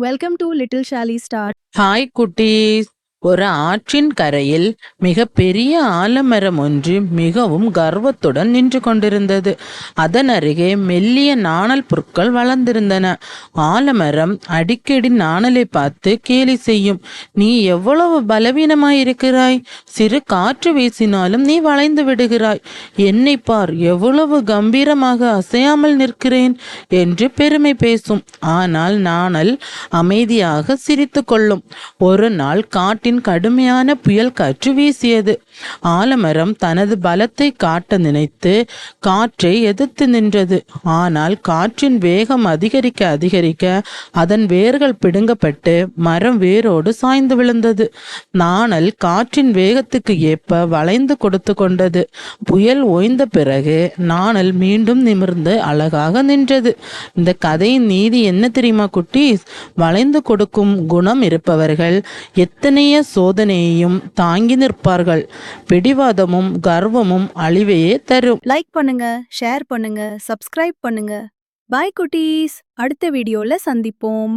Welcome to Little Shally Star. Hi குட்டீஸ். ஒரு ஆற்றின் கரையில் மிக பெரிய ஆலமரம் ஒன்று மிகவும் கர்வத்துடன் நின்று கொண்டிருந்தது. அதன் அருகே மெல்லிய நாணல் புற்கள் வளர்ந்திருந்தன. ஆலமரம் அடிக்கடி நாணலை பார்த்து கேலி செய்யும். நீ எவ்வளவு பலவீனமாயிருக்கிறாய், சிறு காற்று வீசினாலும் நீ வளைந்து விடுகிறாய். என்னை பார், எவ்வளவு கம்பீரமாக அசையாமல் நிற்கிறேன் என்று பெருமை பேசும். ஆனால் நாணல் அமைதியாக சிரித்து கொள்ளும். ஒரு நாள் காட்டின் கடுமையான புயல் காற்று வீசியது. ஆலமரம் தனது பலத்தை காட்ட நினைத்து காற்றை எதிர்த்து நின்றது. ஆனால் காற்றின் வேகம் அதிகரிக்க அதிகரிக்க அதன் வேர்கள் பிடுங்கப்பட்டு மரம் வேரோடு சாய்ந்து விழுந்தது. நாணல் காற்றின் வேகத்துக்கு ஏற்ப வளைந்து கொடுத்து கொண்டது. புயல் ஓய்ந்த பிறகு நாணல் மீண்டும் நிமிர்ந்து அழகாக நின்றது. இந்த கதையின் நீதி என்ன தெரியுமா குட்டீஸ்? வளைந்து கொடுக்கும் குணம் இருப்பவர்கள் எத்தனைய சோதனையையும் தாங்கி நிற்பார்கள். பிடிவாதமும் கர்வமும் அழிவையே தரும். லைக் பண்ணுங்க, ஷேர் பண்ணுங்க, சப்ஸ்கிரைப் பண்ணுங்க. பாய் குட்டீஸ், அடுத்த வீடியோல சந்திப்போம்.